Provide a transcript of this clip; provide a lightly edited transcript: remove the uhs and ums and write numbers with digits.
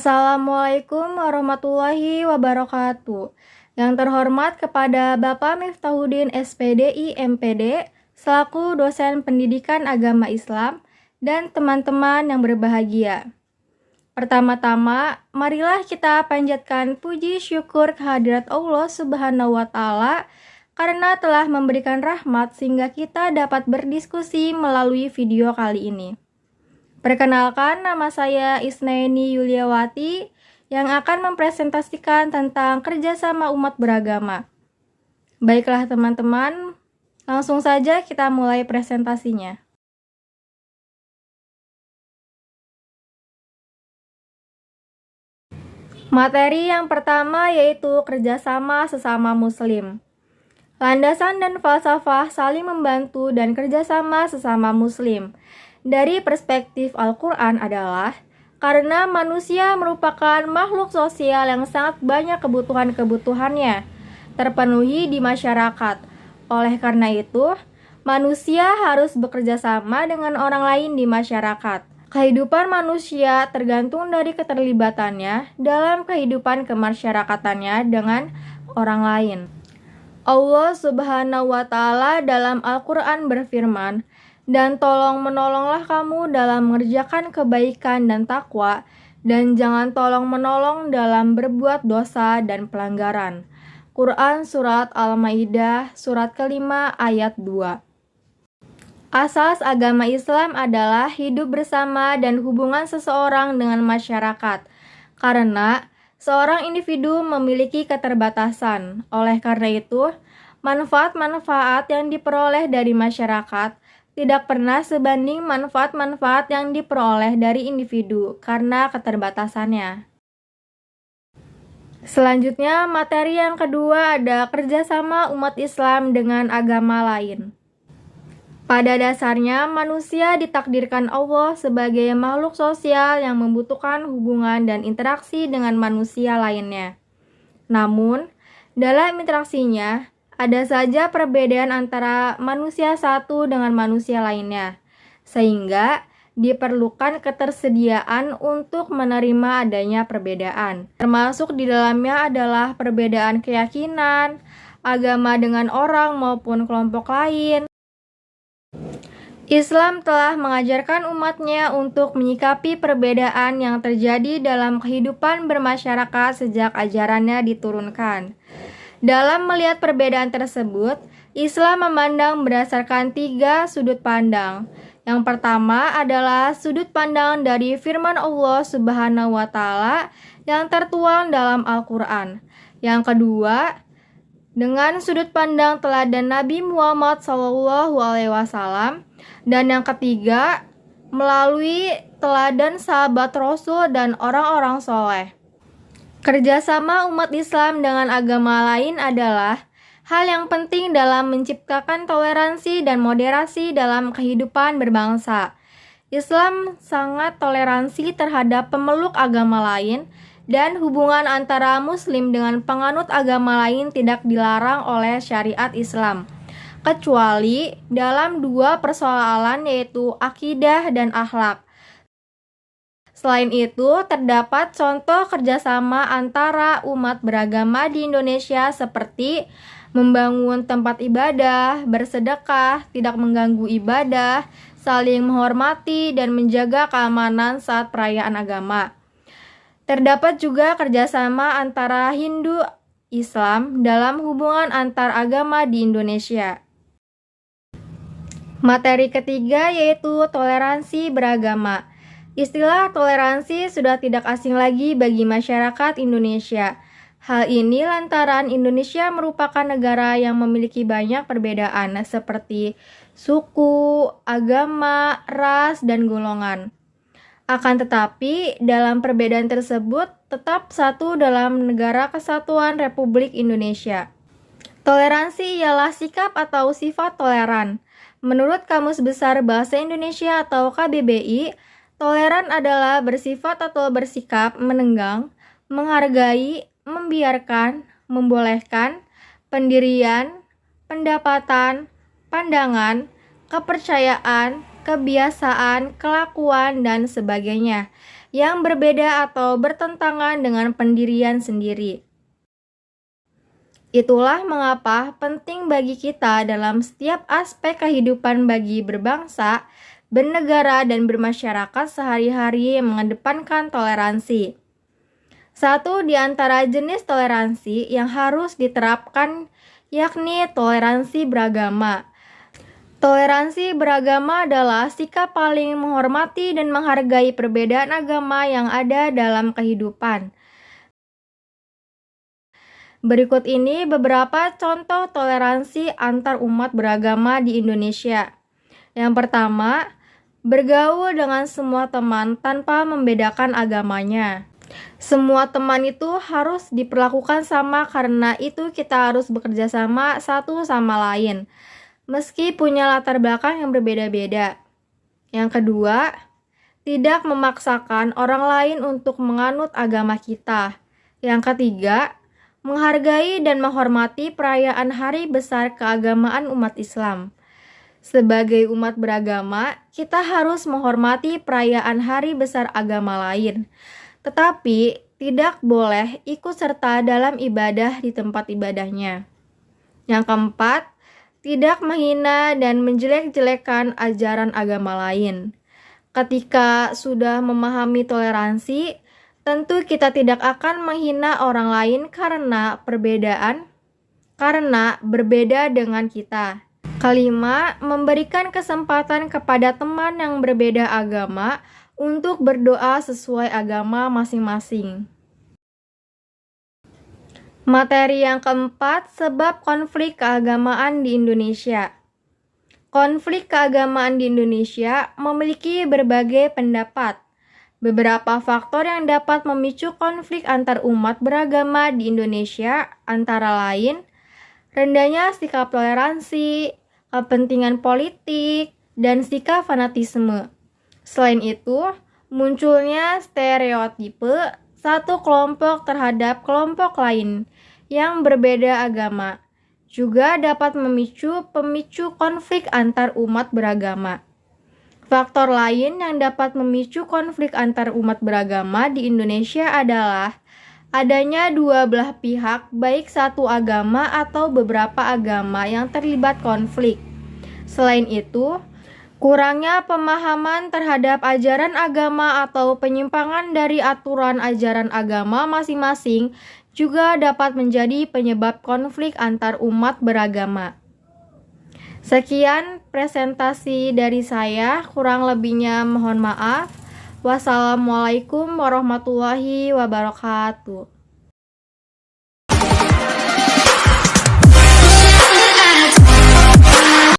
Assalamualaikum warahmatullahi wabarakatuh. Yang terhormat kepada Bapak Miftahuddin SPDI MPD selaku dosen pendidikan agama Islam dan teman-teman yang berbahagia. Pertama-tama, marilah kita panjatkan puji syukur kehadirat Allah Subhanahu wa Ta'ala karena telah memberikan rahmat sehingga kita dapat berdiskusi melalui video kali ini. Perkenalkan, nama saya Isnaini Yuliawati yang akan mempresentasikan tentang kerjasama umat beragama. Baiklah teman-teman, langsung saja kita mulai presentasinya. Materi yang pertama yaitu kerjasama sesama muslim. Landasan dan falsafah saling membantu dan kerjasama sesama muslim. Dari perspektif Al-Quran adalah karena manusia merupakan makhluk sosial yang sangat banyak kebutuhan-kebutuhannya terpenuhi di masyarakat. Oleh karena itu, manusia harus bekerja sama dengan orang lain di masyarakat. Kehidupan manusia tergantung dari keterlibatannya dalam kehidupan kemasyarakatannya dengan orang lain. Allah Subhanahu wa Ta'ala dalam Al-Quran berfirman, "Dan tolong-menolonglah kamu dalam mengerjakan kebaikan dan takwa, dan jangan tolong-menolong dalam berbuat dosa dan pelanggaran." Quran Surat Al-Maidah, Surat kelima ayat 2. Asas agama Islam adalah hidup bersama dan hubungan seseorang dengan masyarakat, karena seorang individu memiliki keterbatasan. Oleh karena itu, manfaat-manfaat yang diperoleh dari masyarakat tidak pernah sebanding manfaat-manfaat yang diperoleh dari individu karena keterbatasannya. Selanjutnya, materi yang kedua ada kerjasama umat Islam dengan agama lain. Pada dasarnya, manusia ditakdirkan Allah sebagai makhluk sosial yang membutuhkan hubungan dan interaksi dengan manusia lainnya. Namun, dalam interaksinya, ada saja perbedaan antara manusia satu dengan manusia lainnya, sehingga diperlukan ketersediaan untuk menerima adanya perbedaan. Termasuk di dalamnya adalah perbedaan keyakinan, agama dengan orang maupun kelompok lain. Islam telah mengajarkan umatnya untuk menyikapi perbedaan yang terjadi dalam kehidupan bermasyarakat sejak ajarannya diturunkan. Dalam melihat perbedaan tersebut, Islam memandang berdasarkan 3 sudut pandang. Yang pertama adalah sudut pandang dari firman Allah Subhanahu wa Ta'ala yang tertuang dalam Al-Quran. Yang kedua, dengan sudut pandang teladan Nabi Muhammad SAW. Dan yang ketiga, melalui teladan sahabat Rasul dan orang-orang soleh. Kerjasama umat Islam dengan agama lain adalah hal yang penting dalam menciptakan toleransi dan moderasi dalam kehidupan berbangsa. Islam sangat toleransi terhadap pemeluk agama lain dan hubungan antara muslim dengan penganut agama lain tidak dilarang oleh syariat Islam, kecuali dalam 2 persoalan yaitu akidah dan akhlak. Selain itu, terdapat contoh kerjasama antara umat beragama di Indonesia seperti membangun tempat ibadah, bersedekah, tidak mengganggu ibadah, saling menghormati, dan menjaga keamanan saat perayaan agama. Terdapat juga kerjasama antara Hindu Islam dalam hubungan antar agama di Indonesia. Materi ketiga yaitu toleransi beragama. Istilah toleransi sudah tidak asing lagi bagi masyarakat Indonesia. Hal ini lantaran Indonesia merupakan negara yang memiliki banyak perbedaan seperti suku, agama, ras, dan golongan. Akan tetapi, dalam perbedaan tersebut tetap satu dalam Negara Kesatuan Republik Indonesia. Toleransi ialah sikap atau sifat toleran. Menurut Kamus Besar Bahasa Indonesia atau KBBI, toleran adalah bersifat atau bersikap menenggang, menghargai, membiarkan, membolehkan, pendirian, pendapatan, pandangan, kepercayaan, kebiasaan, kelakuan, dan sebagainya yang berbeda atau bertentangan dengan pendirian sendiri. Itulah mengapa penting bagi kita dalam setiap aspek kehidupan bagi berbangsa, bernegara, dan bermasyarakat sehari-hari mengedepankan toleransi. Satu di antara jenis toleransi yang harus diterapkan yakni toleransi beragama. Toleransi beragama adalah sikap paling menghormati dan menghargai perbedaan agama yang ada dalam kehidupan. Berikut ini beberapa contoh toleransi antar umat beragama di Indonesia. Yang pertama, bergaul dengan semua teman tanpa membedakan agamanya. Semua teman itu harus diperlakukan sama karena itu kita harus bekerja sama satu sama lain, meski punya latar belakang yang berbeda-beda. Yang kedua, tidak memaksakan orang lain untuk menganut agama kita. Yang ketiga, menghargai dan menghormati perayaan hari besar keagamaan umat Islam. Sebagai umat beragama, kita harus menghormati perayaan hari besar agama lain, tetapi tidak boleh ikut serta dalam ibadah di tempat ibadahnya. Yang keempat, tidak menghina dan menjelek-jelekan ajaran agama lain. Ketika sudah memahami toleransi, tentu kita tidak akan menghina orang lain karena berbeda dengan kita. Kelima, memberikan kesempatan kepada teman yang berbeda agama untuk berdoa sesuai agama masing-masing. Materi yang keempat, sebab konflik keagamaan di Indonesia. Konflik keagamaan di Indonesia memiliki berbagai pendapat. Beberapa faktor yang dapat memicu konflik antar umat beragama di Indonesia antara lain rendahnya sikap toleransi, kepentingan politik, dan sikap fanatisme. Selain itu, munculnya stereotipe satu kelompok terhadap kelompok lain yang berbeda agama juga dapat memicu konflik antar umat beragama. Faktor lain yang dapat memicu konflik antar umat beragama di Indonesia adalah adanya dua belah pihak, baik satu agama atau beberapa agama yang terlibat konflik. Selain itu, kurangnya pemahaman terhadap ajaran agama atau penyimpangan dari aturan ajaran agama masing-masing juga dapat menjadi penyebab konflik antar umat beragama. Sekian presentasi dari saya, kurang lebihnya mohon maaf. Wassalamualaikum warahmatullahi wabarakatuh.